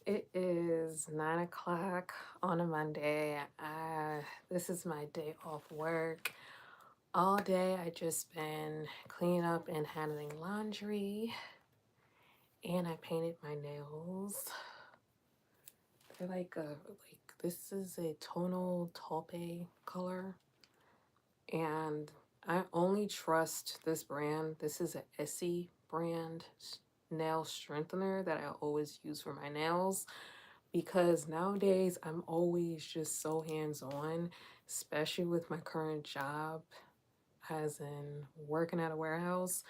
It is 9 o'clock on a Monday. This is my day off work. All day I just been cleaning up and handling laundry, and I painted my nails. They're like this is a tonal taupe color, and I only trust this brand. This is a Essie brand nail strengthener that I always use for my nails, because nowadays I'm always just so hands-on, especially with my current job, as in working at a warehouse.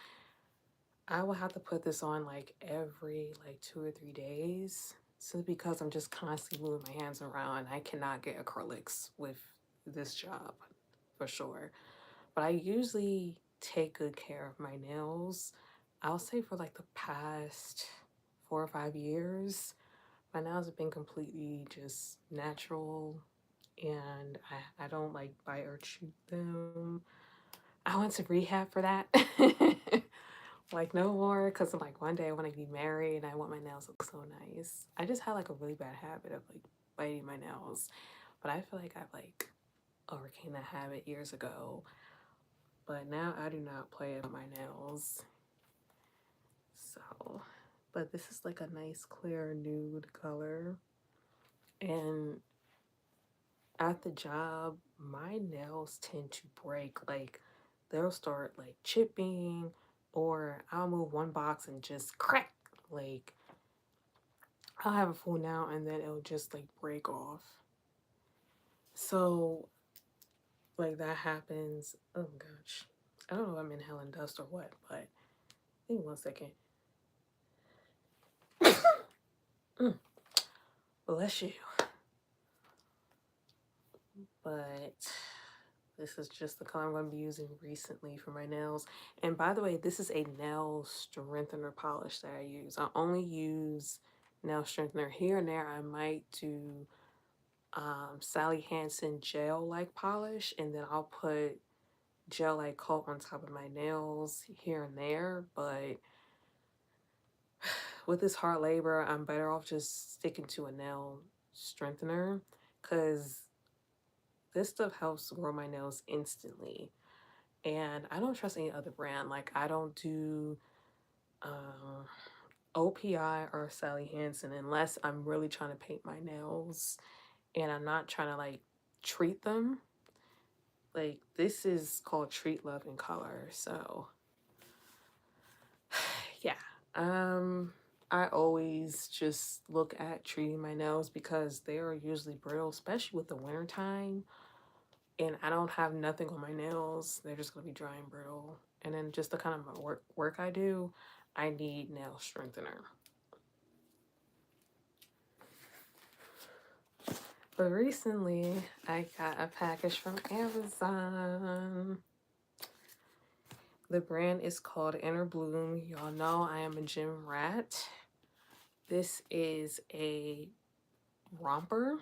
I will have to put this on like every like 2 or 3 days. So because I'm just constantly moving my hands around, I cannot get acrylics with this job for sure. But I usually take good care of my nails. I'll say for like the past 4 or 5 years, my nails have been completely just natural, and I don't like bite or chew them. I went to rehab for that. Like no more, because I'm like one day I want to be married and I want my nails to look so nice. I just had like a really bad habit of like biting my nails, but I feel like I've like overcame that habit years ago. But now I do not play with my nails. So, but this is like a nice clear nude color. And at the job, my nails tend to break. Like they'll start like chipping, or I'll move one box and just crack. Like I'll have a full nail and then it'll just like break off. So like that happens. Oh gosh. I don't know if I'm inhaling dust or what, but give me 1 second. Mm, bless you. But this is just the color I'm going to be using recently for my nails. And by the way, this is a nail strengthener polish that I use. I only use nail strengthener here and there. I might do Sally Hansen gel-like polish, and then I'll put gel-like coat on top of my nails here and there. But with this hard labor, I'm better off just sticking to a nail strengthener, because this stuff helps grow my nails instantly. And I don't trust any other brand. Like I don't do um, OPI or Sally Hansen unless I'm really trying to paint my nails and I'm not trying to like treat them. Like this is called Treat Love in Color. So yeah. I always just look at treating my nails because they are usually brittle, especially with the winter time. And I don't have nothing on my nails. They're just gonna be dry and brittle. And then just the kind of work I do, I need nail strengthener. But recently, I got a package from Amazon. The brand is called Enerbloom. Y'all know I am a gym rat. This is a romper.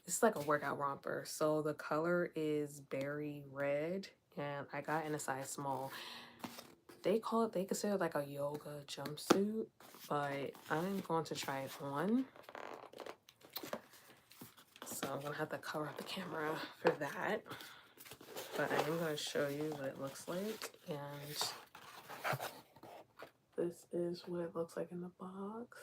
It's like a workout romper. So the color is berry red, and I got in a size small. They consider it like a yoga jumpsuit, but I'm going to try it on. So I'm gonna have to cover up the camera for that. But I am gonna show you what it looks like, and this is what it looks like in the box.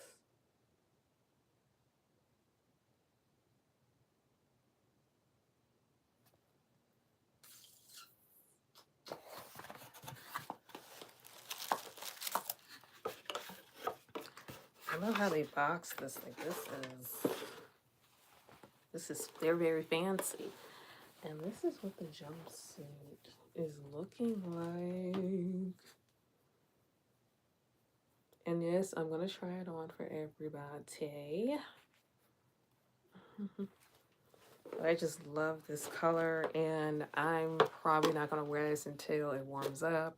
I love how they box this. Like they're very fancy. And this is what the jumpsuit is looking like. And yes, I'm gonna try it on for everybody. But I just love this color, and I'm probably not gonna wear this until it warms up.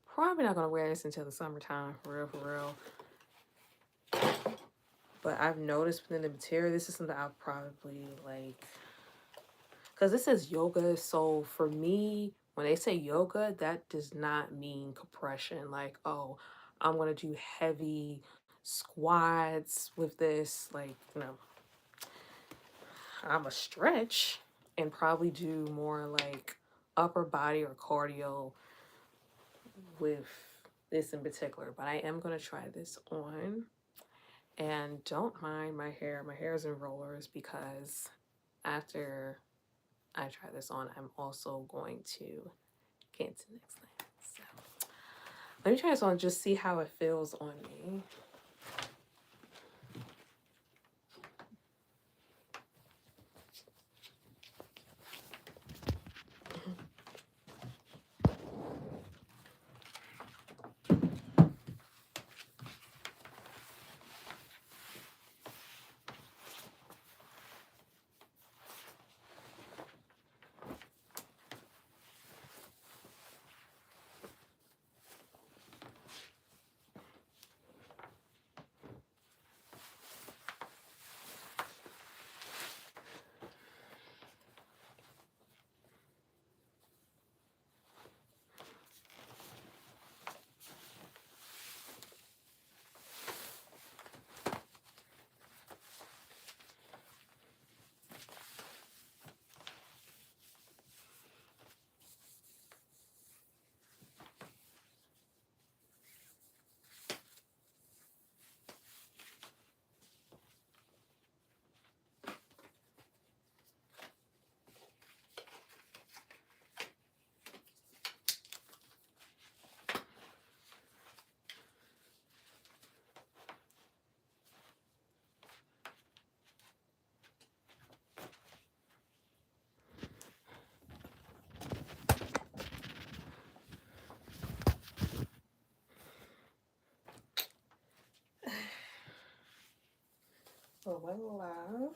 Probably not gonna wear this until the summertime, for real. But I've noticed within the material, this is something I'll probably like, because this says yoga. So for me, when they say yoga, that does not mean compression. Like, oh, I'm gonna do heavy squats with this. Like, I'm a stretch and probably do more like upper body or cardio with this in particular. But I am going to try this on. And don't mind my hair. My hair is in rollers because after I try this on, I'm also going to get into the next thing. So let me try this on, just see how it feels on me. Oh, well, love.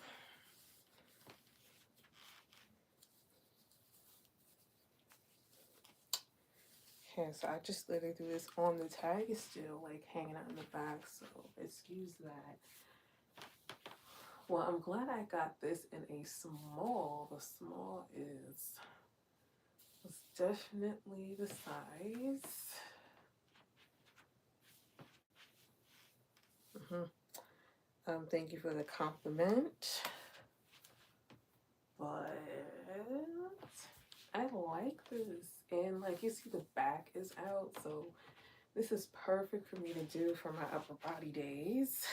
Okay, so I just literally threw this on. The tag is still like hanging out in the back, so excuse that. Well, I'm glad I got this in a small. The small is definitely the size. Thank you for the compliment. But I like this. And like you see the back is out, so this is perfect for me to do for my upper body days.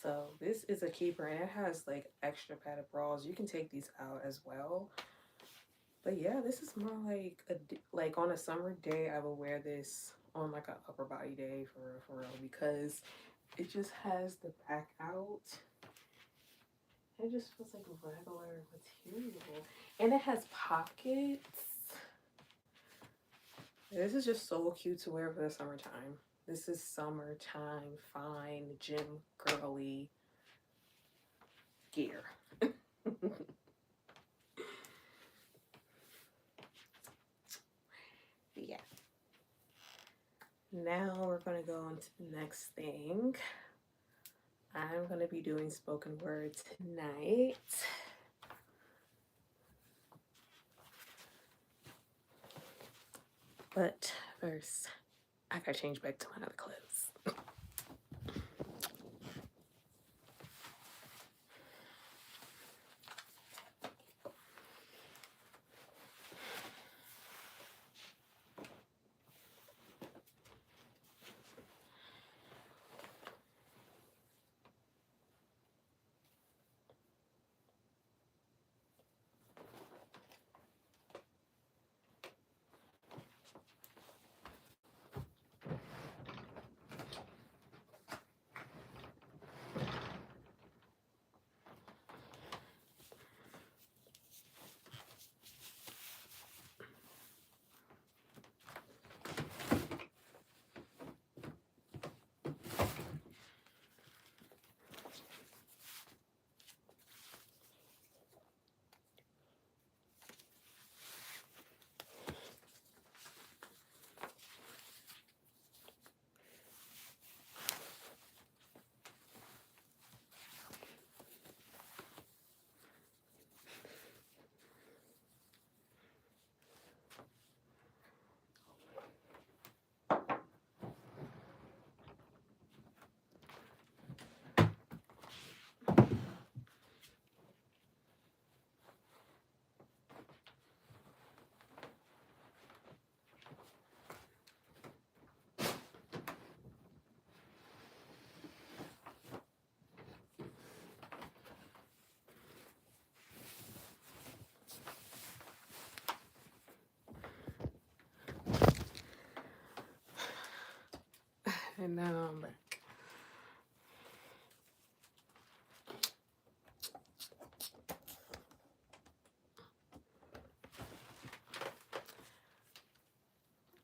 So this is a keeper, and it has like extra padded bras. You can take these out as well. But yeah, this is more like on a summer day, I would wear this on like an upper body day for real, because it just has the back out. It just feels like regular material, and it has pockets. This is just so cute to wear for the summertime. This is summertime fine gym girly gear. Yeah. Now we're gonna go on to the next thing. I'm gonna be doing spoken word tonight. But first, I gotta change back to my other clothes. And now I'm back.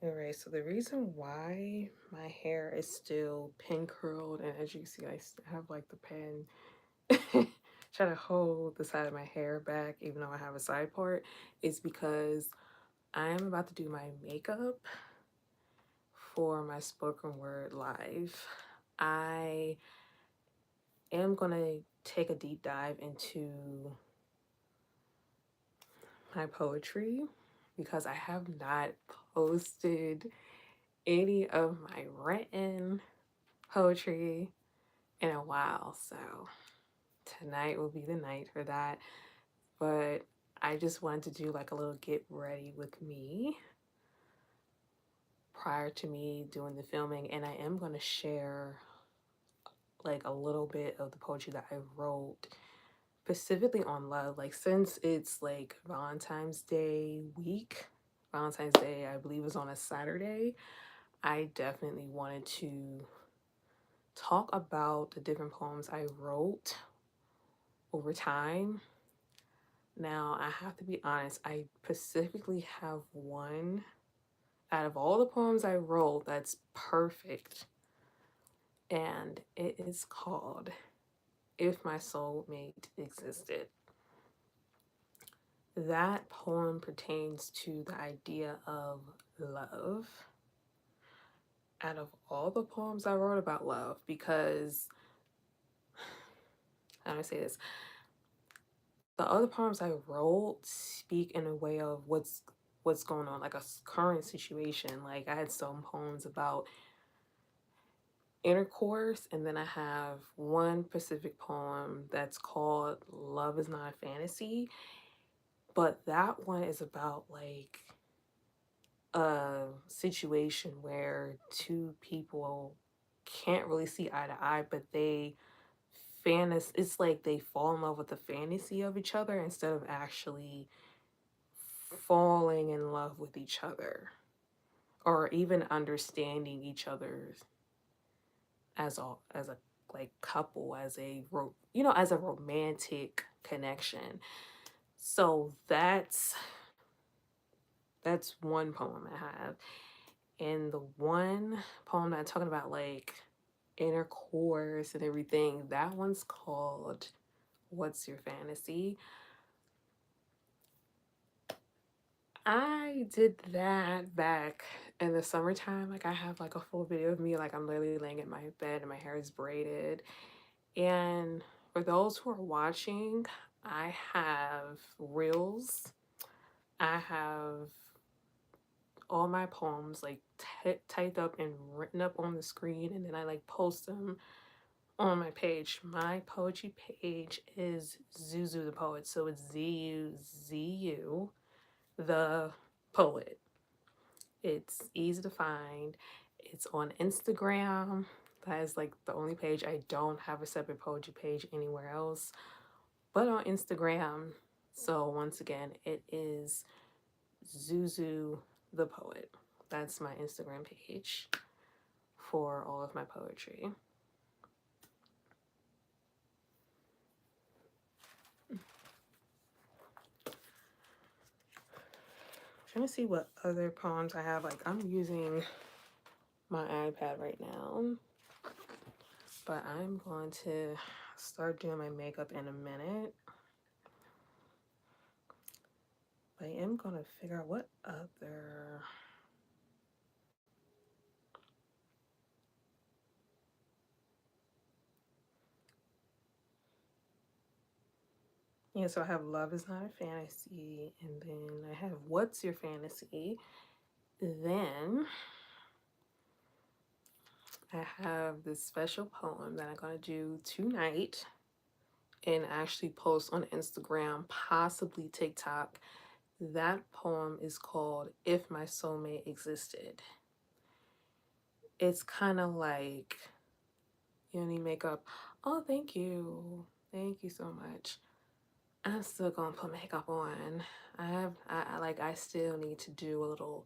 Alright, so the reason why my hair is still pin curled, and as you see, I have like the pin try to hold the side of my hair back even though I have a side part, is because I am about to do my makeup for my spoken word live. I am gonna take a deep dive into my poetry because I have not posted any of my written poetry in a while, so tonight will be the night for that. But I just wanted to do like a little get ready with me prior to me doing the filming, and I am going to share like a little bit of the poetry that I wrote specifically on love. Like, since it's like Valentine's Day week, Valentine's Day I believe is on a Saturday, I definitely wanted to talk about the different poems I wrote over time. Now, I have to be honest, I specifically have one out of all the poems I wrote that's perfect, and it is called If My Soulmate Existed. That poem pertains to the idea of love out of all the poems I wrote about love, because how do I say this? The other poems I wrote speak in a way of what's going on, like a current situation. Like, I had some poems about intercourse, and then I have one specific poem that's called Love Is Not a Fantasy, but that one is about like a situation where two people can't really see eye to eye, but it's like they fall in love with the fantasy of each other instead of actually falling in love with each other or even understanding each other as a like couple, as a as a romantic connection. So that's one poem I have. And the one poem that I'm talking about, like intercourse and everything, that one's called What's Your Fantasy? I did that back in the summertime. Like, I have like a full video of me, like I'm literally laying in my bed and my hair is braided. And for those who are watching, I have reels. I have all my poems like typed up and written up on the screen, and then I like post them on my page. My poetry page is Zuzu the Poet, so it's Zuzu the Poet. It's easy to find. It's on Instagram. That is like the only page. I don't have a separate poetry page anywhere else but on Instagram. So once again, it is Zuzu the Poet. That's my Instagram page for all of my poetry. Trying to see what other poems I have. Like, I'm using my iPad right now, but I'm going to start doing my makeup in a minute. I am going to figure out what other... Yeah, so I have Love Is Not a Fantasy, and then I have What's Your Fantasy? Then I have this special poem that I'm going to do tonight and actually post on Instagram, possibly TikTok. That poem is called If My Soulmate Existed. It's kind of like, you need makeup. Oh, thank you. Thank you so much. I'm still gonna put makeup on. I still need to do a little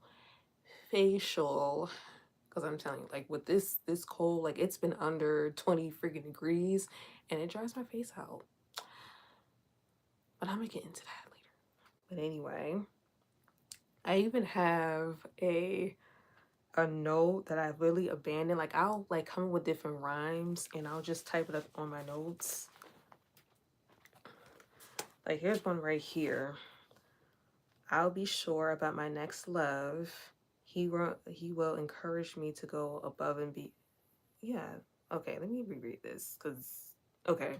facial Because I'm telling you, like with this cold, like it's been under 20 freaking degrees and it dries my face out. But I'm gonna get into that later. But anyway, I even have a note that I really abandoned. Like I'll like come up with different rhymes and I'll just type it up on my notes. Like here's one right here. I'll be sure about my next love. He will encourage me to go above and be. Yeah. Okay, let me reread this cuz okay.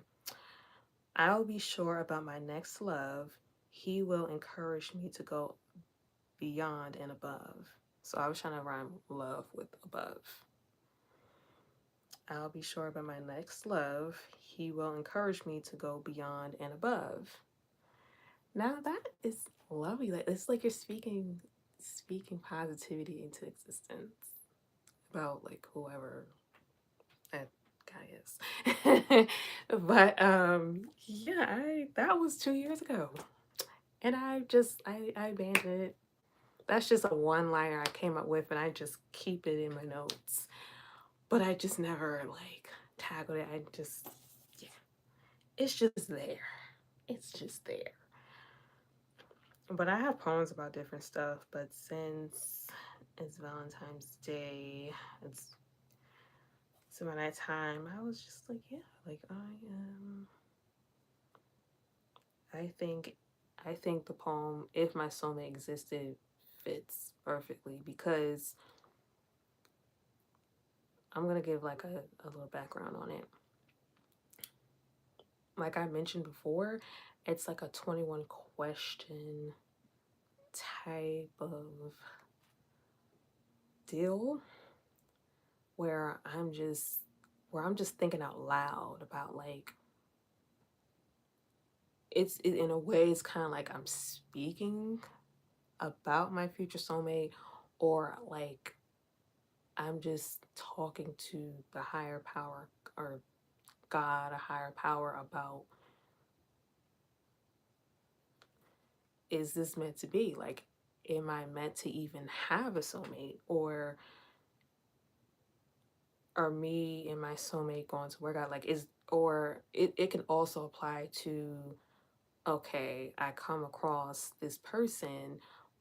I'll be sure about my next love. He will encourage me to go beyond and above. So I was trying to rhyme love with above. I'll be sure about my next love. He will encourage me to go beyond and above. Now that is lovely. Like it's like you're speaking positivity into existence about like whoever that guy is. But yeah, I that was 2 years ago. And I abandoned it. That's just a one liner I came up with and I just keep it in my notes. But I just never like tackled it. I just yeah. It's just there. It's just there. But I have poems about different stuff, but since it's Valentine's Day, it's around that time, I was just like, yeah, like I think the poem If My Soulmate Existed fits perfectly because I'm gonna give like a little background on it. Like I mentioned before, it's like a 21 question type of deal where I'm just thinking out loud about like in a way it's kind of like I'm speaking about my future soulmate or like I'm just talking to the higher power or God, a higher power about is this meant to be? Like, am I meant to even have a soulmate? Or are me and my soulmate going to work out? Like, it can also apply to, okay, I come across this person,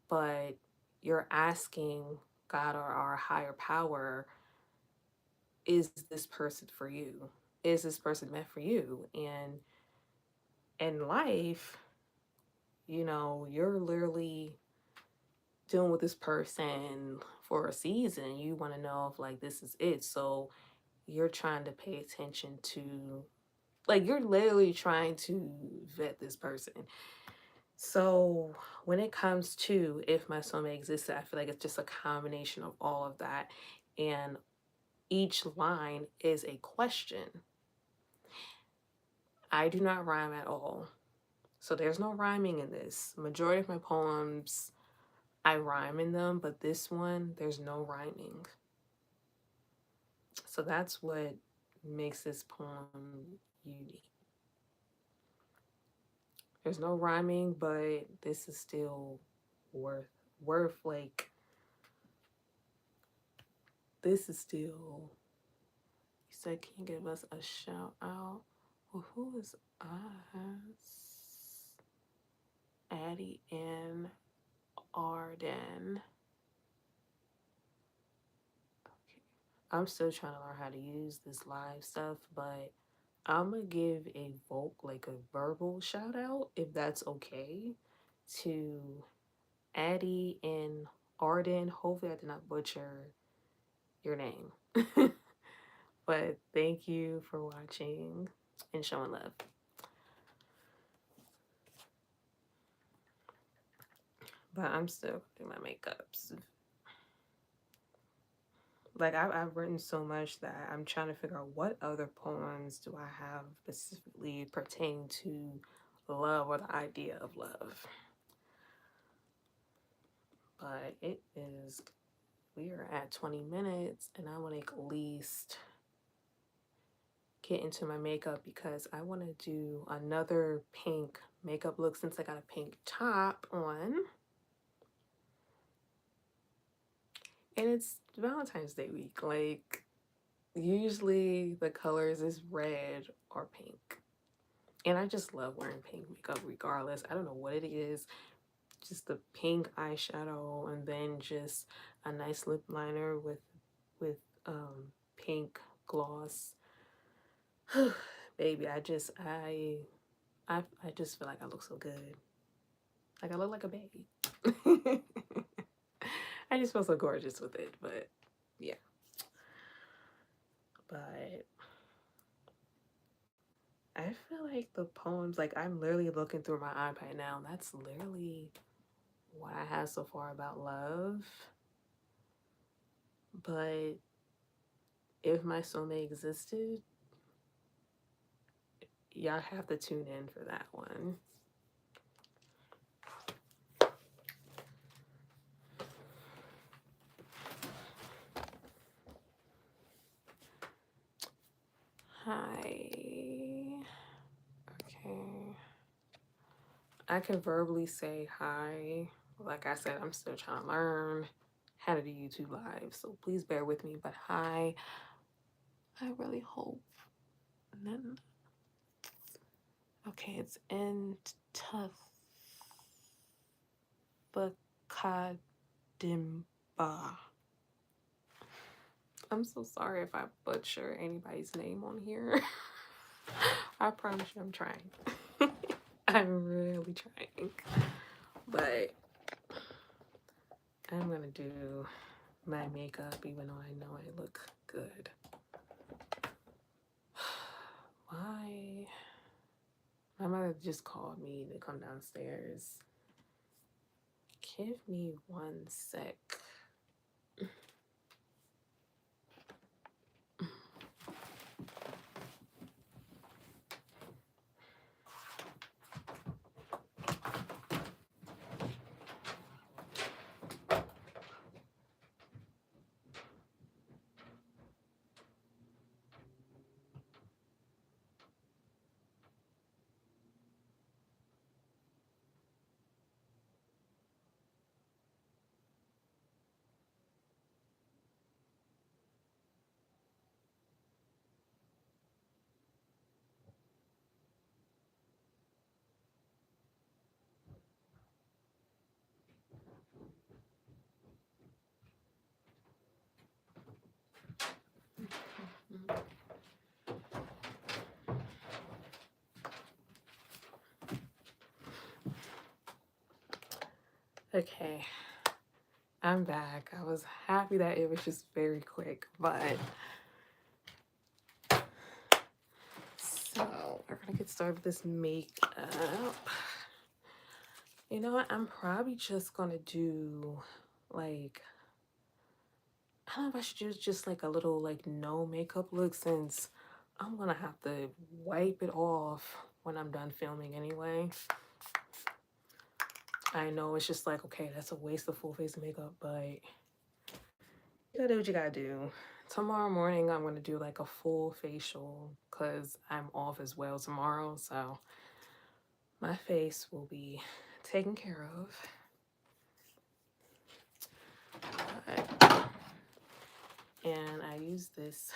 but you're asking God or our higher power, is this person for you? Is this person meant for you? And in life, you know, you're literally dealing with this person for a season. You want to know if like this is it. So you're trying to pay attention to like you're literally trying to vet this person. So when it comes to if my soulmate existed, I feel like it's just a combination of all of that. And each line is a question. I do not rhyme at all. So there's no rhyming in this. Majority of my poems, I rhyme in them, but this one, there's no rhyming. So that's what makes this poem unique. There's no rhyming, but this is still worth like this is still you said can you give us a shout out? Well, who is us? Addie and Arden. Okay. I'm still trying to learn how to use this live stuff, but I'm gonna give a like a verbal shout out, if that's okay, to Addie and Arden. Hopefully, I did not butcher your name. But thank you for watching and showing love. But I'm still doing my makeups. Like I've written so much that I'm trying to figure out what other poems do I have specifically pertaining to love or the idea of love. But it is, we are at 20 minutes and I want to at least get into my makeup because I want to do another pink makeup look since I got a pink top on. And Valentine's Day week. Like, usually the colors is red or pink. And I just love wearing pink makeup regardless. I don't know what it is. Just the pink eyeshadow and then just a nice lip liner with pink gloss. Baby, I just feel like I look so good. Like I look like a baby. I just feel so gorgeous with it, but yeah. But I feel like the poems, like I'm literally looking through my iPad now. That's literally what I have so far about love. But if my soulmate existed, y'all have to tune in for that one. Hi. Okay. I can verbally say hi. Like I said, I'm still trying to learn how to do YouTube live, so please bear with me. But hi. I really hope. None. Okay, it's in Tafakadimba. I'm so sorry if I butcher anybody's name on here. I promise you I'm trying. I'm really trying. But I'm gonna do my makeup even though I know I look good. Why? My mother just called me to come downstairs. Give me 1 sec. Okay, I'm back. I was happy that it was just very quick, but so we're gonna get started with this makeup. You know what? I'm probably just gonna do like, I don't know if I should do just like a little like no makeup look since I'm gonna have to wipe it off when I'm done filming anyway. I know it's just like, okay, that's a waste of full face makeup, but you gotta do what you gotta do. Tomorrow morning, I'm gonna do like a full facial because I'm off as well tomorrow. So my face will be taken care of. And I use this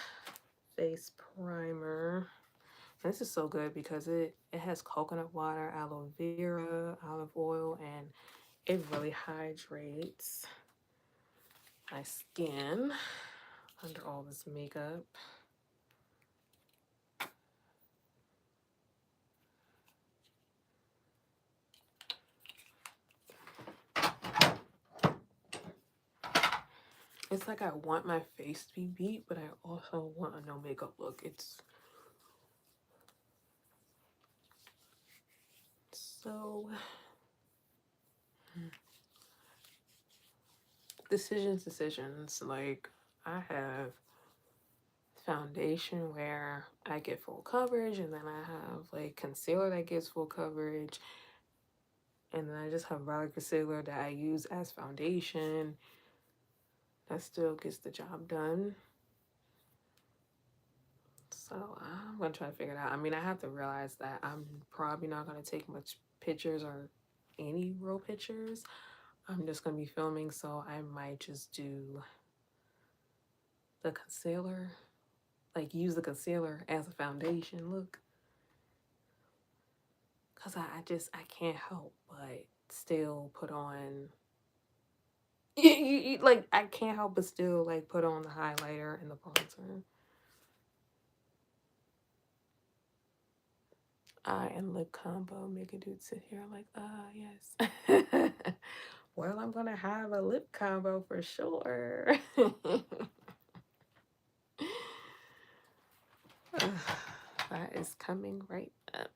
face primer. This is so good because it has coconut water, aloe vera, olive oil, and it really hydrates my skin under all this makeup. It's like I want my face to be beat, but I also want a no makeup look. It's so decisions. Like I have foundation where I get full coverage, and then I have like concealer that gets full coverage, and then I just have regular concealer that I use as foundation that still gets the job done. So I'm gonna try to figure it out. I mean, I have to realize that I'm probably not gonna take much pictures or any real pictures. I'm just gonna be filming, so I might just do the concealer, like use the concealer as a foundation look. Cause I can't help but still put on like I can't help but still like put on the highlighter and the bronzer. Eye and lip combo make a dude sit here like, yes. Well, I'm gonna have a lip combo for sure. That is coming right up.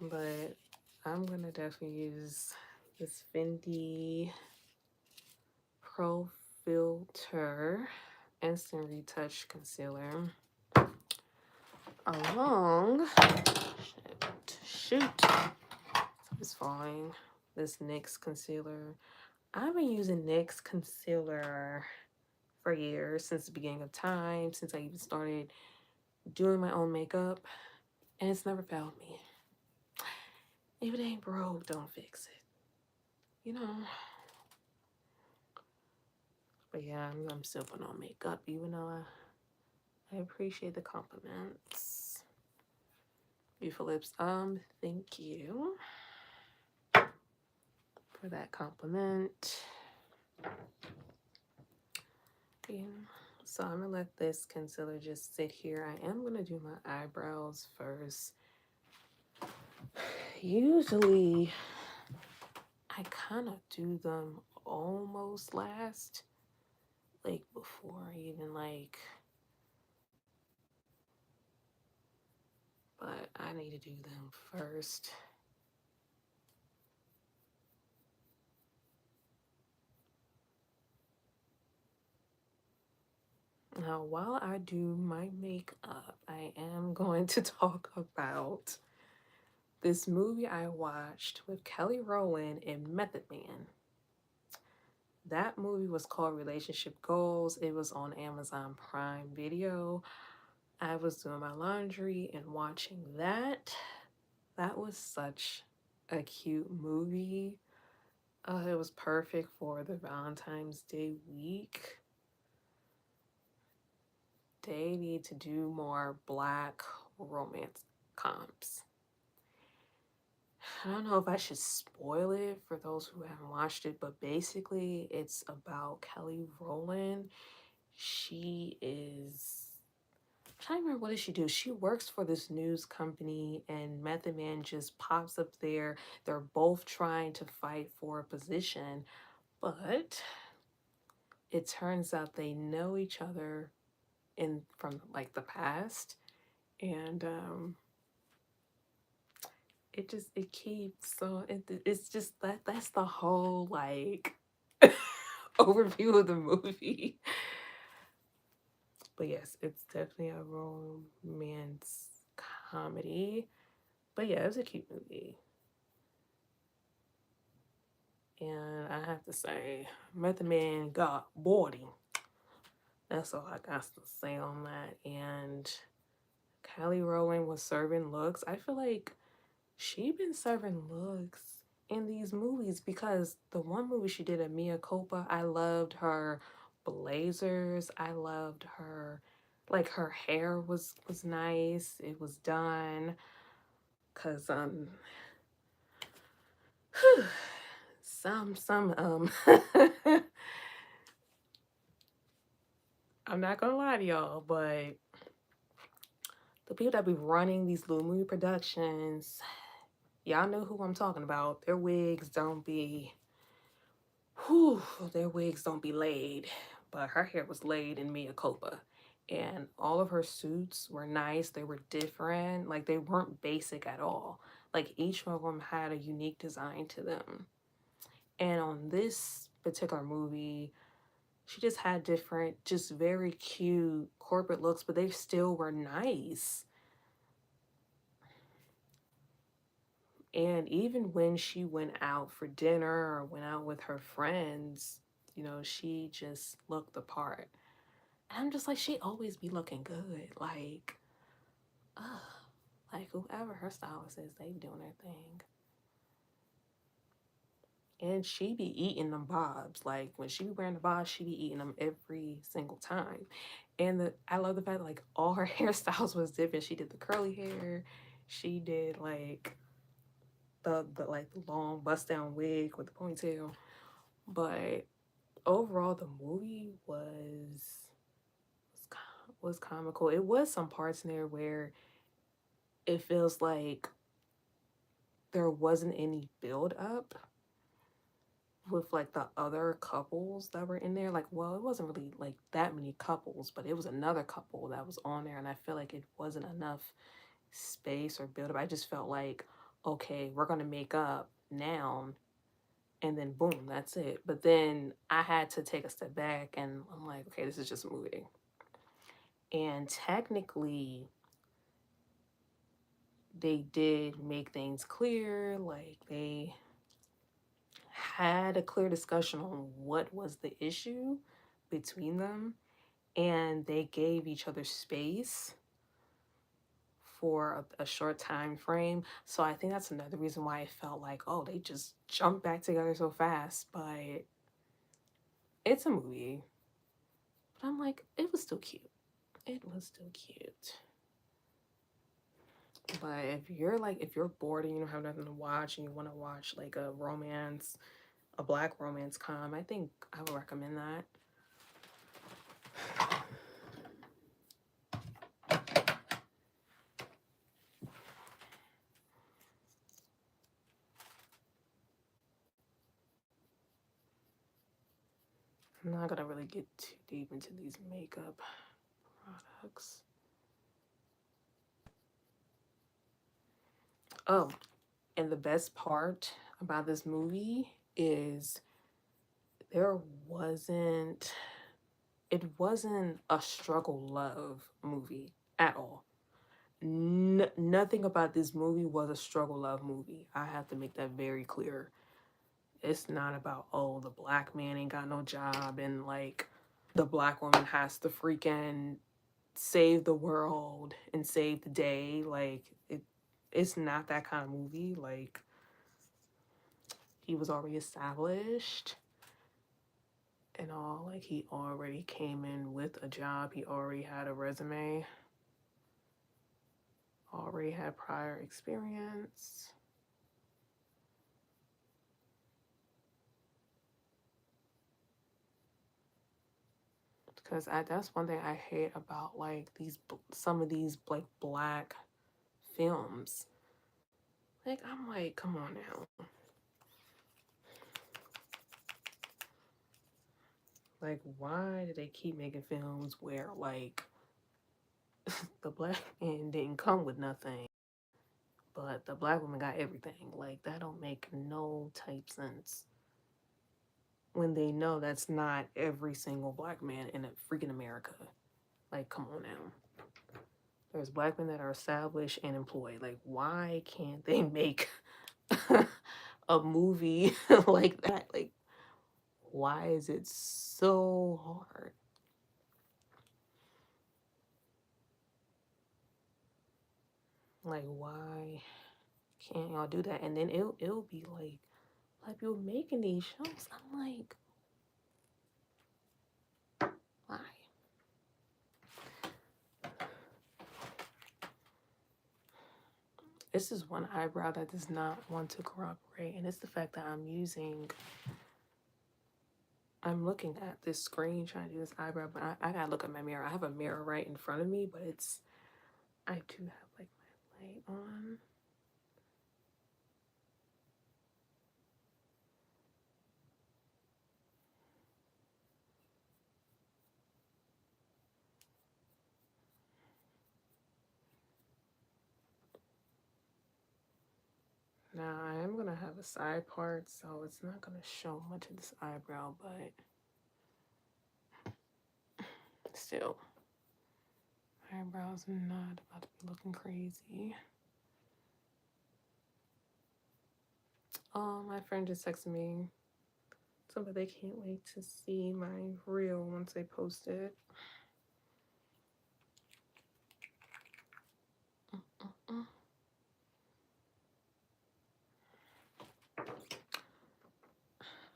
But I'm gonna definitely use this Fendi Pro Filter Instant Retouch Concealer along shoot it's falling this NYX concealer. I've been using NYX concealer for years, since the beginning of time, since I even started doing my own makeup, and it's never failed me. If it ain't broke, don't fix it, you know. But yeah, I'm still putting on makeup, even though I appreciate the compliments. Beautiful lips. Thank you for that compliment. Yeah. So I'm gonna let this concealer just sit here. I am gonna do my eyebrows first. Usually I kind of do them almost last, like before I even like, but I need to do them first. Now, while I do my makeup, I am going to talk about this movie I watched with Kelly Rowland and Method Man. That movie was called Relationship Goals. It was on Amazon Prime Video. I was doing my laundry and watching that. That was such a cute movie. It was perfect for the Valentine's Day week. They need to do more Black romance comps. I don't know if I should spoil it for those who haven't watched it, but basically it's about Kelly Rowland. She is, I'm trying to remember, what does she do? She works for this news company, and Method Man just pops up there. They're both trying to fight for a position, but it turns out they know each other from like the past, and it keeps, so it's just that's the whole like overview of the movie. But yes, it's definitely a romance comedy. But yeah, it was a cute movie. And I have to say, Method Man got body. That's all I got to say on that. And Kelly Rowland was serving looks. I feel like she been serving looks in these movies, because the one movie she did, at Mia Culpa, I loved her blazers. I loved her, like her hair was nice. It was done. Cause some I'm not gonna lie to y'all, but the people that be running these little movie productions, y'all know who I'm talking about. Their wigs don't be, their wigs don't be laid. But her hair was laid in Mia Culpa. And all of her suits were nice. They were different. Like, they weren't basic at all. Like, each one of them had a unique design to them. And on this particular movie, she just had different, just very cute corporate looks, but they still were nice. And even when she went out for dinner or went out with her friends, you know, she just looked the part. And I'm just like, she always be looking good. Like, like whoever her stylist is, they be doing their thing. And she be eating them bobs. Like when she be wearing the bobs, she be eating them every single time. And I love the fact that, like, all her hairstyles was different. She did the curly hair. She did like the like the long bust down wig with the ponytail. But overall, the movie was comical. It was some parts in there where it feels like there wasn't any build up with like the other couples that were in there. Like, well, it wasn't really like that many couples, but it was another couple that was on there, and I feel like it wasn't enough space or build up. I just felt like, okay, we're gonna make up now, and then boom, that's it. But then I had to take a step back, and I'm like, okay, this is just a movie. And technically, they did make things clear. Like, they had a clear discussion on what was the issue between them, and they gave each other space for a short time frame. So I think that's another reason why I felt like, oh, they just jumped back together so fast. But it's a movie. But I'm like, it was still cute. It was still cute. But if you're bored and you don't have nothing to watch and you want to watch like a romance, a black romance I think I would recommend that. I'm not gonna really get too deep into these makeup products. Oh, and the best part about this movie is there wasn't it wasn't a struggle love movie at all. Nothing about this movie was a struggle love movie. I have to make that very clear. It's not about, oh, the black man ain't got no job and like the black woman has to freaking save the world and save the day. Like it's not that kind of movie. Like, he was already established and all. Like, he already came in with a job. He already had a resume. Already had prior experience. Because that's one thing I hate about like some of these like black films. Like, I'm like, come on now. Like, why do they keep making films where like the black man didn't come with nothing, but the black woman got everything? Like, that don't make no type sense. When they know that's not every single black man in freaking America. Like, come on now. There's black men that are established and employed. Like, why can't they make a movie like that? Like, why is it so hard? Like, why can't y'all do that? And then it'll be like people making these shows. I'm like, why? This is one eyebrow that does not want to cooperate, and it's the fact that I'm looking at this screen trying to do this eyebrow, but I gotta look at my mirror. I have a mirror right in front of me, but I do have like my light on. Now I am gonna have a side part, so it's not gonna show much of this eyebrow, but still, eyebrows are not about to be looking crazy. Oh, my friend just texted me. So, but they can't wait to see my reel once I post it.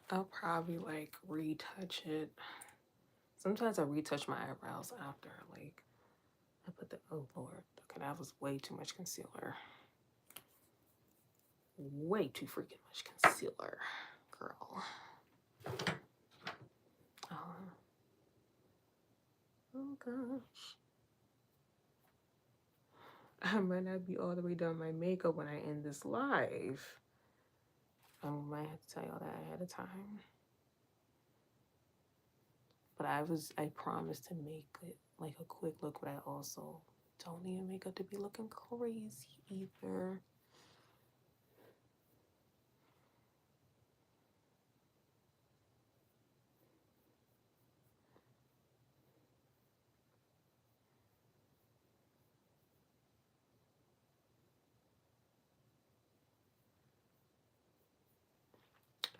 I'll probably like retouch it. Sometimes I retouch my eyebrows after, like, I put the, oh Lord, okay, that was way too much concealer. Way too freaking much concealer, girl. Oh gosh. I might not be all the way done my makeup when I end this live. I might have to tell y'all that ahead of time. But I promised to make it like a quick look, but I also don't need makeup to be looking crazy either.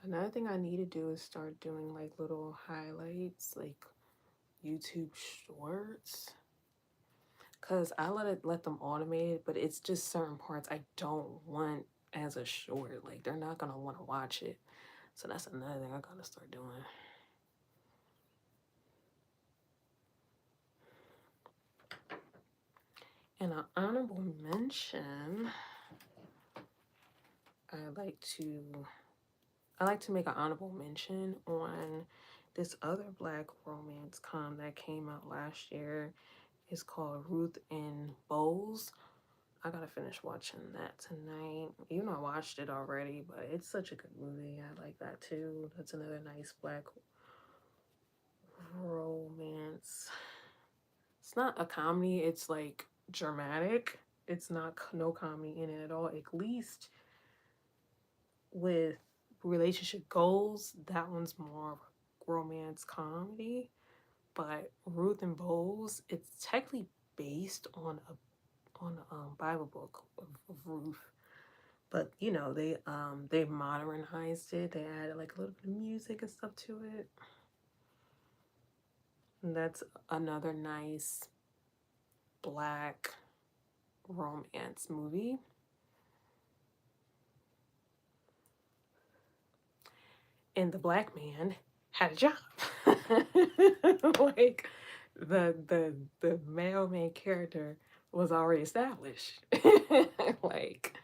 Another thing I need to do is start doing like little highlights, like YouTube shorts. Cause I let them automate it, but it's just certain parts I don't want as a short. Like they're not gonna want to watch it. So that's another thing I gotta start doing. And an honorable mention, I like to make an honorable mention on this other black romance com that came out last year. It's called Ruth and Bowles. I gotta finish watching that tonight. You know I watched it already, but it's such a good movie. I like that too. That's another nice black romance. It's not a comedy, it's like dramatic. It's not no comedy in it at all. At least with relationship goals, that one's more of a romance comedy. But Ruth and Bowles, it's technically based on a Bible book of Ruth. But you know, they modernized it. They added like a little bit of music and stuff to it. And that's another nice black romance movie. And the black man had a job. Like the male main character was already established. Like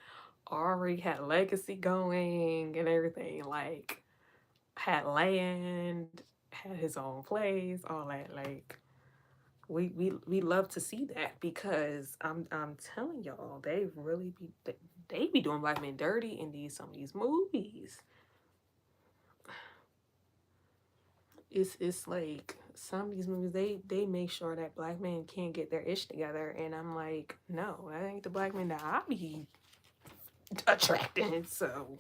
already had a legacy going and everything. Like had land, had his own place, all that. Like we love to see that because I'm telling y'all, they be doing black men dirty in some of these movies. It's like some of these movies they make sure that black men can't get their ish together, and I'm like, no, that ain't the black men that I be attracting. So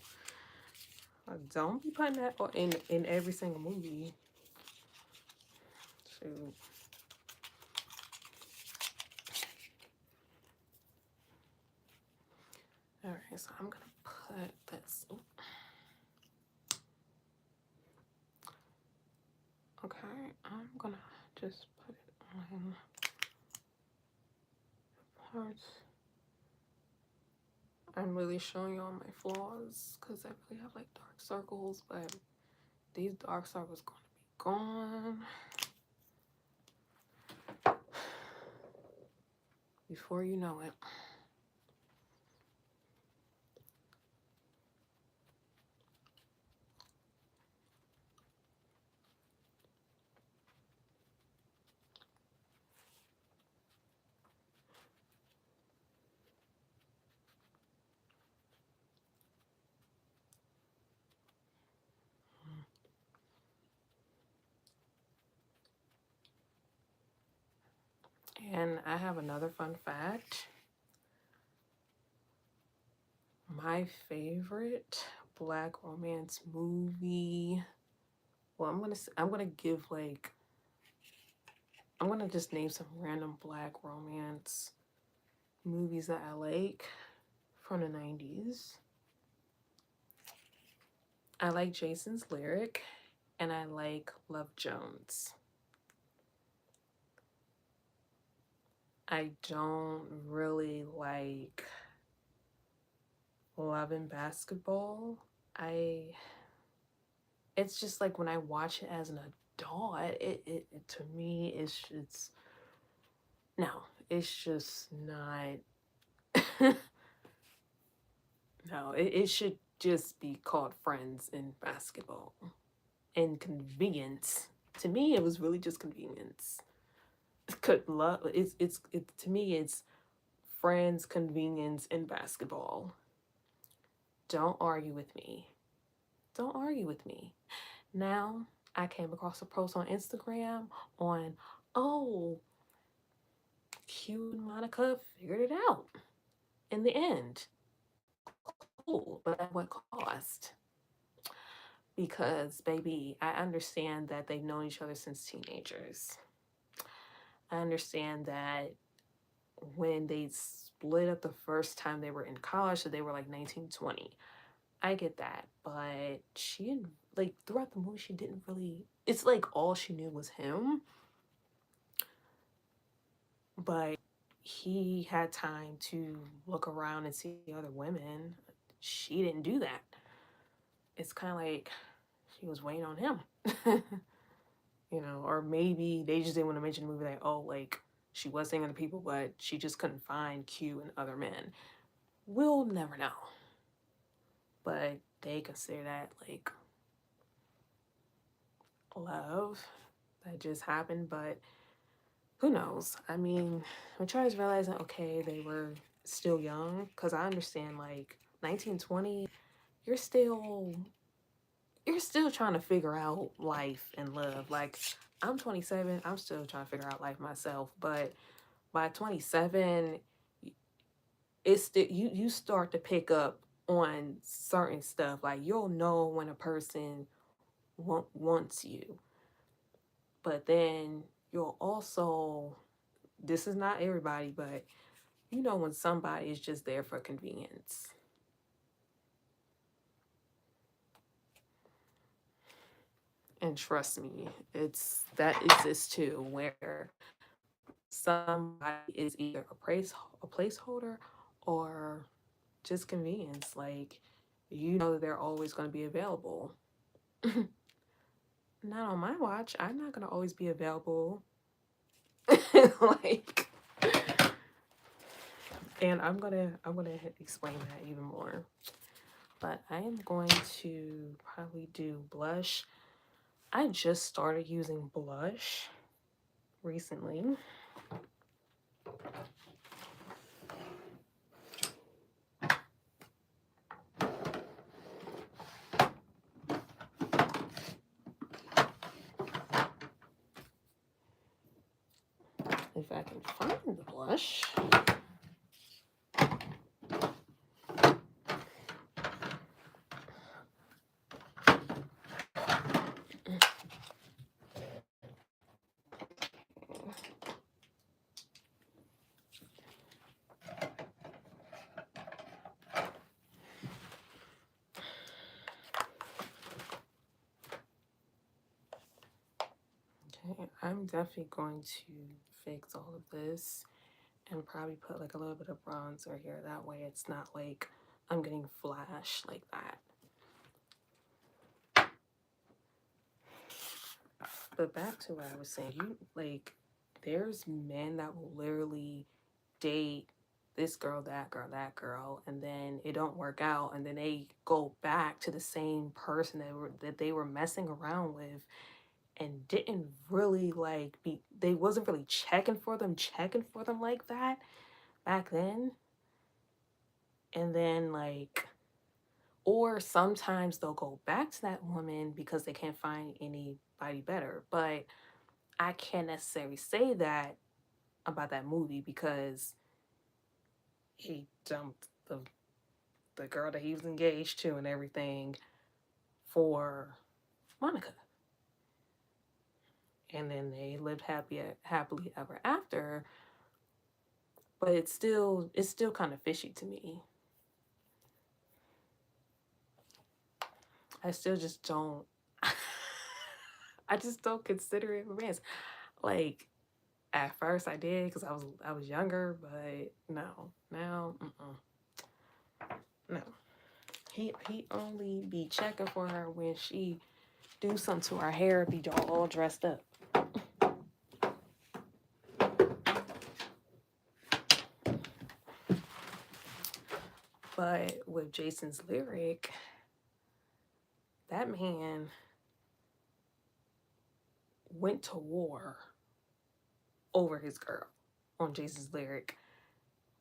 don't be putting that in every single movie. Shoot. All right, so I'm gonna put this. Okay, I'm gonna just put it on parts. I'm really showing y'all my flaws because I really have like dark circles, but these dark circles gonna be gone before you know it. And I have another fun fact. My favorite black romance movie. Well, I'm gonna give like I'm gonna just name some random black romance movies that I like from the 90s. I like Jason's Lyric, and I like Love Jones. I don't really like Love and Basketball. I it's just like when I watch it as an adult, it to me it's no, it's just not. No, it should just be called friends in basketball. And convenience. To me, it was really just convenience. Could love it's to me it's friends, convenience in basketball. Don't argue with me. Don't argue with me. Now I came across a post on Instagram on, oh, Q and Monica figured it out in the end. Cool, but at what cost? Because, baby, I understand that they've known each other since teenagers. I understand that when they split up the first time they were in college, so they were like 19, 20. I get that, but she didn't, like, throughout the movie, she didn't really, it's like all she knew was him, but he had time to look around and see other women. She didn't do that. It's kind of like she was waiting on him. Or maybe they just didn't want to mention the movie, like, oh, like, she was seeing other people, but she just couldn't find Q and other men. We'll never know. But they consider that, like, love that just happened, but who knows? I mean, when Charlie's realizing, okay, they were still young, because I understand, like, 1920, you're still trying to figure out life and love. Like, I'm 27, I'm still trying to figure out life myself, but by 27, it's you start to pick up on certain stuff. Like, you'll know when a person wants you, but then you'll also, this is not everybody, but you know when somebody is just there for convenience. And trust me, it's that exists too, where somebody is either a placeholder or just convenience. Like, you know they're always going to be available. Not on my watch. I'm not going to always be available. Like, and I'm gonna explain that even more. But I am going to probably do blush. I just started using blush recently. If I can find the blush. Okay, I'm definitely going to fix all of this and probably put like a little bit of bronzer here. That way it's not like I'm getting flash like that. But back to what I was saying, there's men that will literally date this girl, that girl, that girl, and then it don't work out, and then they go back to the same person that they were messing around with, and didn't really they wasn't really checking for them like that back then. And then or sometimes they'll go back to that woman because they can't find anybody better. But I can't necessarily say that about that movie because he dumped the girl that he was engaged to and everything for Monica. And then they lived happily ever after. But it's still kind of fishy to me. I still just don't. I just don't consider it romance. Like, at first I did because I was younger, but no, now, no. He only be checking for her when she do something to our hair, be all dressed up. But with Jason's lyric, that man went to war over his girl on Jason's lyric.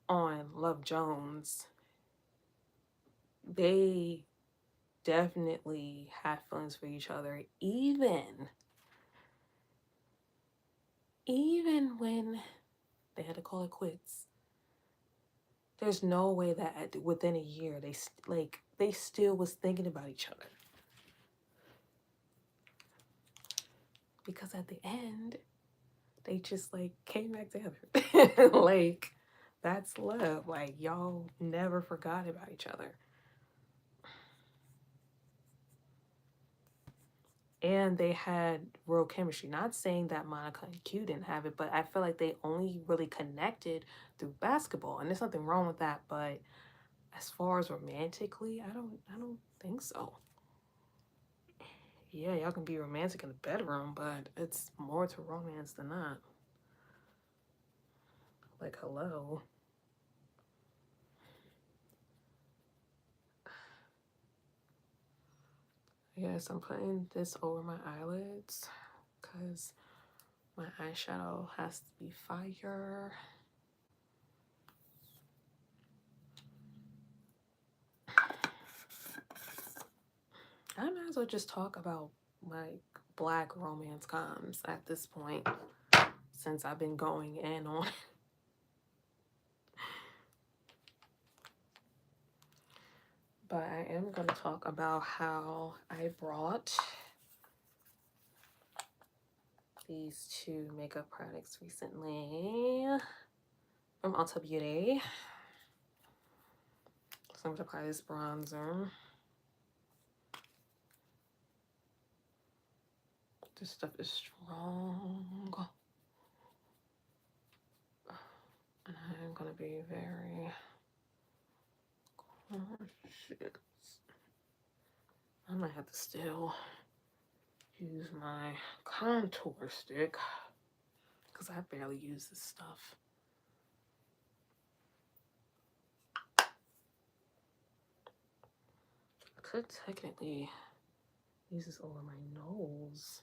On Love Jones, they definitely have feelings for each other, even when they had to call it quits. There's no way that within a year they still was thinking about each other. Because at the end, they just like came back together. Like, that's love. Like, y'all never forgot about each other. And they had real chemistry. Not saying that Monica and Q didn't have it, but I feel like they only really connected through basketball. And there's nothing wrong with that, but as far as romantically, I don't think so. Yeah, y'all can be romantic in the bedroom, but it's more to romance than that. Like, hello. Yes, I'm putting this over my eyelids because my eyeshadow has to be fire. I might as well just talk about like black romance coms at this point, since I've been going in on it. But I am going to talk about how I brought these two makeup products recently from Ulta Beauty. So I'm going to apply this bronzer. This stuff is strong. And I'm going to be very cautious. I might have to still use my contour stick because I barely use this stuff. I could technically use this over my nose.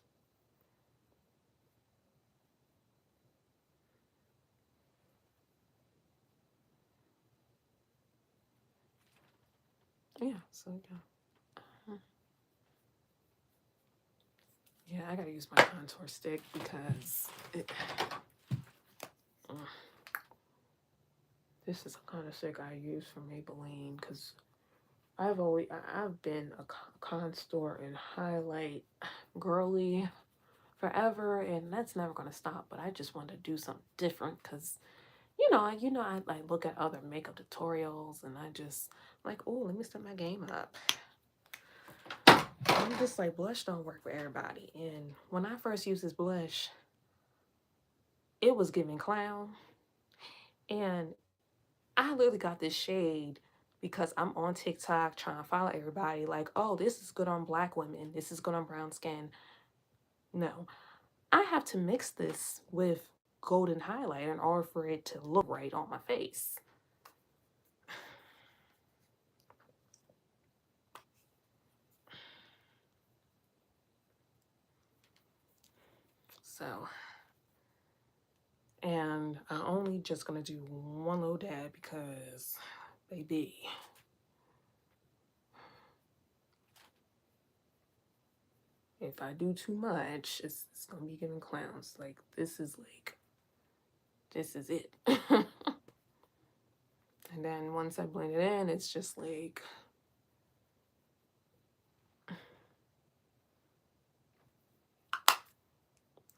Yeah, so yeah. Yeah, I gotta use my contour stick because this is the kind of stick I use from Maybelline because I've been a contour and highlight girly forever, and that's never gonna stop. But I just wanted to do something different because I like look at other makeup tutorials and I just like, oh, let me step my game up. I'm just like, blush don't work for everybody. And when I first used this blush, it was giving clown. And I literally got this shade because I'm on TikTok trying to follow everybody like, oh, this is good on black women. This is good on brown skin. No, I have to mix this with golden highlighter in order for it to look right on my face. So, and I'm only just gonna do one little dab because, baby, if I do too much, it's gonna be giving clowns. Like, this is it. And then once I blend it in, it's just like,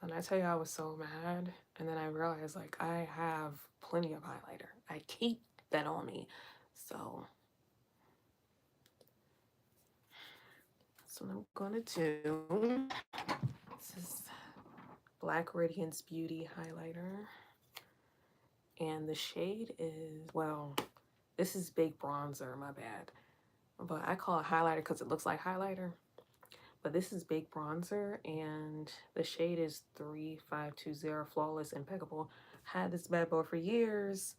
and I tell you, I was so mad. And then I realized, like, I have plenty of highlighter. I keep that on me. So that's what I'm gonna do. This is Black Radiance Beauty highlighter. And the shade is, well, this is Baked Bronzer, my bad. But I call it highlighter because it looks like highlighter. But this is Baked Bronzer, and the shade is 3520, Flawless Impeccable. Had this bad boy for years.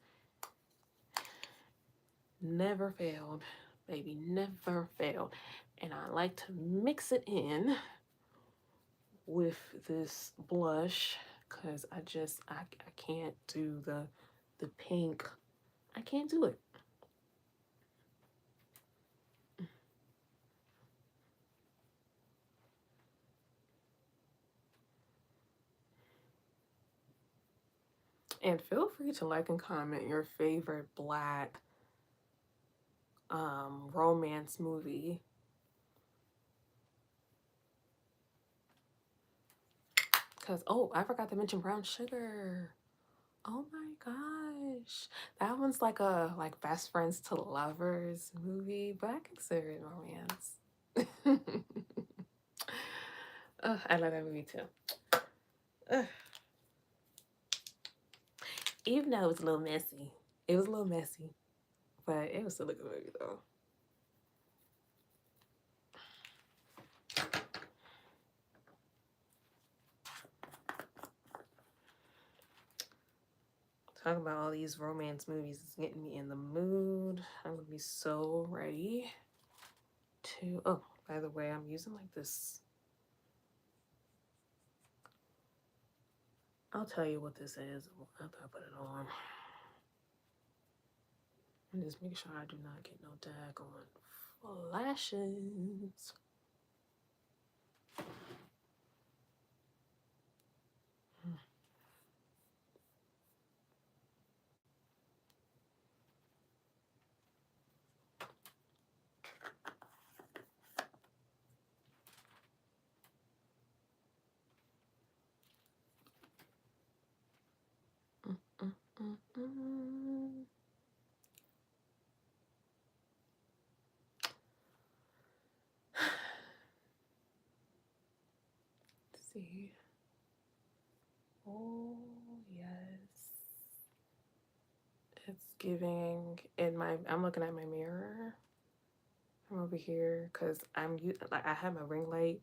Never failed, baby, never failed. And I like to mix it in with this blush because I can't do the pink. I can't do it. And feel free to like and comment your favorite Black romance movie. Because, oh, I forgot to mention Brown Sugar. Oh my gosh. That one's like a best friends to lovers movie, but I consider it romance. I love that movie too. Ugh. Even though it was a little messy. It was a little messy, but it was still a good movie though. Talking about all these romance movies is getting me in the mood. I'm gonna be so ready to, oh, by the way, I'm using like this. I'll tell you what this is after I put it on. And just make sure I do not get no daggone flashes. Let's see. Oh yes, it's giving. In my, I'm looking at my mirror. I'm over here because like I have my ring light,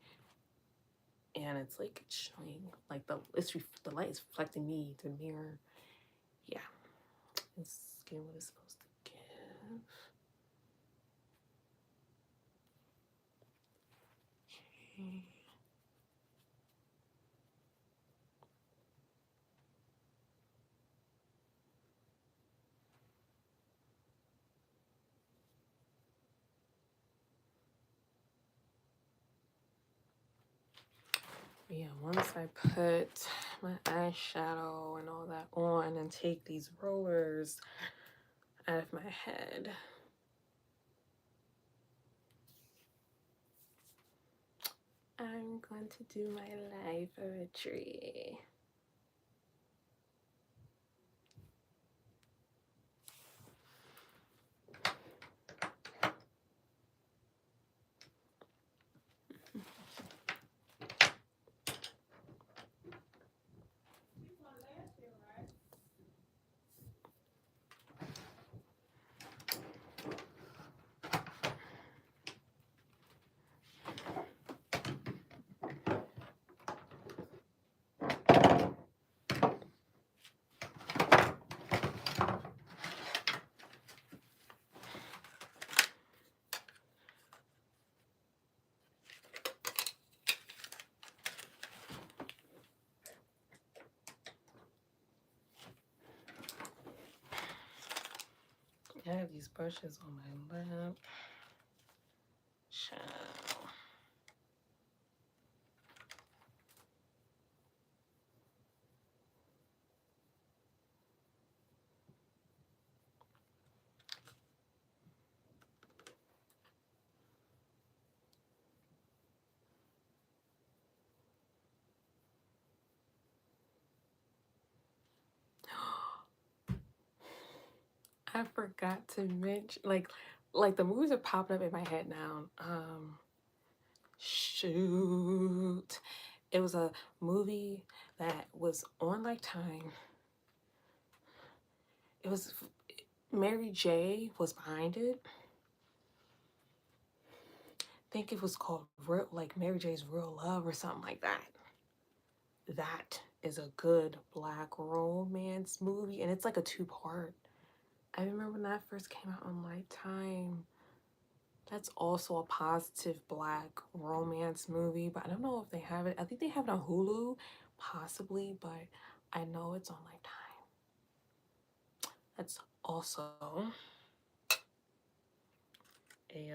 and it's like showing like the light is reflecting me to the mirror. Yeah, it's getting what it's supposed to give. Okay. Yeah, once I put my eyeshadow and all that on and take these rollers out of my head, I'm going to do my live poetry. I have these brushes on my lap. Ciao. I forgot to mention, like the movies are popping up in my head now. Shoot, it was a movie that was on Lifetime. It was Mary J was behind it. think it was called Real, like Mary J's Real Love or something like that. That is a good black romance movie, and it's like a two-part. I remember when that first came out on Lifetime. That's also a positive black romance movie, but I don't know if they have it. I think they have it on Hulu, possibly, but I know it's on Lifetime. That's also a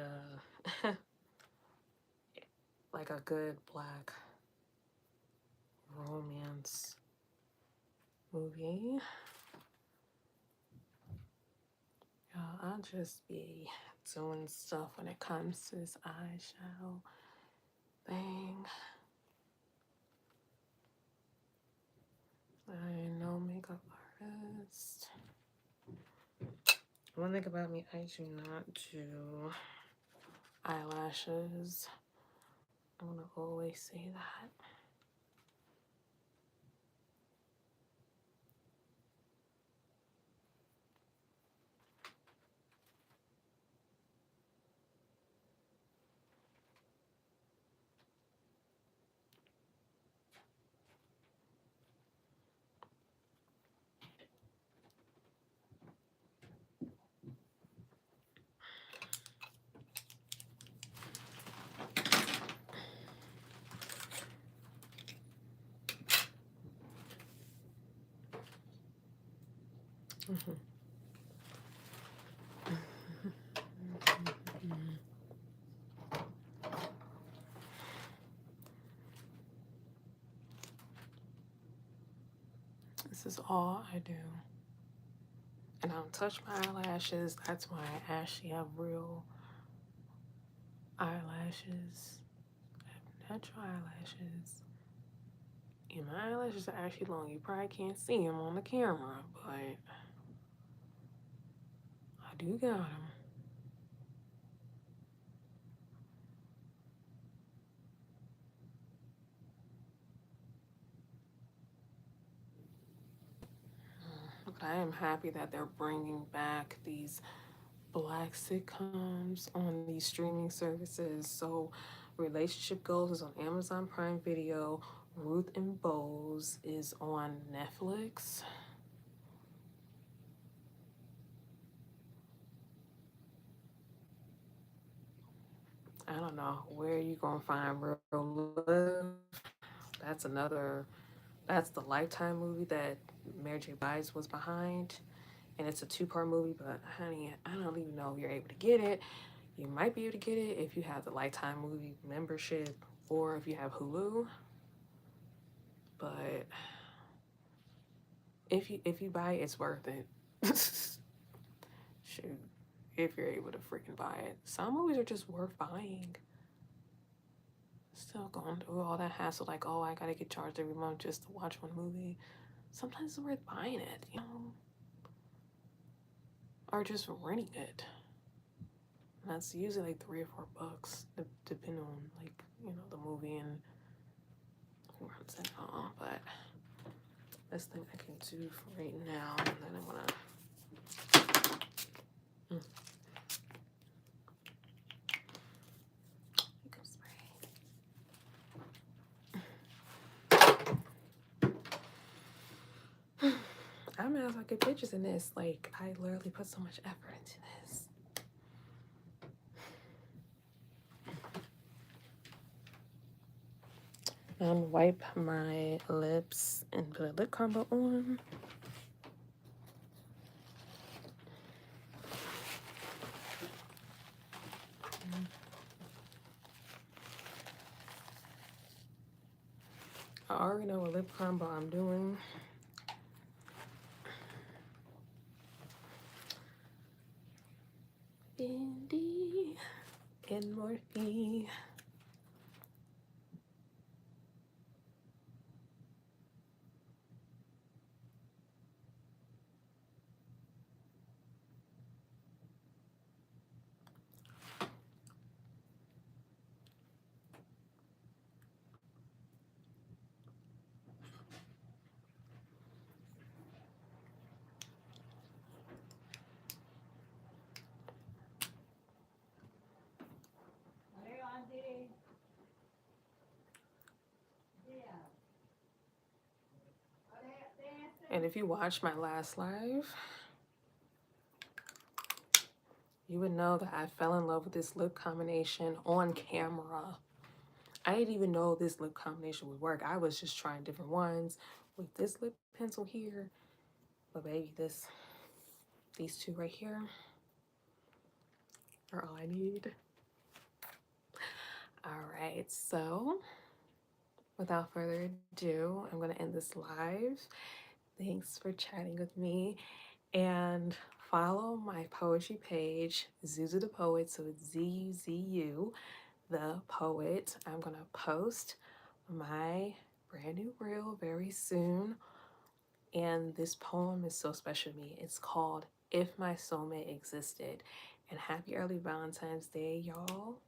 like a good black romance movie. I'll just be doing stuff when it comes to this eyeshadow thing. I know makeup artist. One thing about me, I do not do eyelashes. I'm gonna always say that. This is all I do. And I don't touch my eyelashes. That's why I actually have real eyelashes. I have natural eyelashes. And my eyelashes are actually long. You probably can't see them on the camera, but I do got them. But I am happy that they're bringing back these black sitcoms on these streaming services. So Relationship Goals is on Amazon Prime Video. Ruth and Bose is on Netflix. I don't know where you gonna find Real Love. That's the Lifetime movie that Mary J. Blige was behind. And it's a two-part movie, but honey, I don't even know if you're able to get it. You might be able to get it if you have the Lifetime movie membership or if you have Hulu. But if you buy it, it's worth it. Shoot, if you're able to freaking buy it. Some movies are just worth buying. Still going through all that hassle, like, oh, I gotta get charged every month just to watch one movie. Sometimes it's worth buying it, you know? Or just renting it. And that's usually like $3 or $4, depending on, like, you know, the movie and who runs it and all. But this thing I can do for right now, and then I'm gonna I might as well get pictures in this. Like, I literally put so much effort into this. Wipe my lips and put a lip combo on. I already know what lip combo I'm doing. Fendi and Morphe. And if you watched my last live, you would know that I fell in love with this lip combination on camera. I didn't even know this lip combination would work. I was just trying different ones with this lip pencil here. But baby, these two right here are all I need. All right, so without further ado, I'm gonna end this live. Thanks for chatting with me, and follow my poetry page, Zuzu the Poet, so it's Z-U-Z-U, the Poet. I'm gonna post my brand new reel very soon, and this poem is so special to me. It's called If My Soulmate Existed. And happy early Valentine's Day, y'all.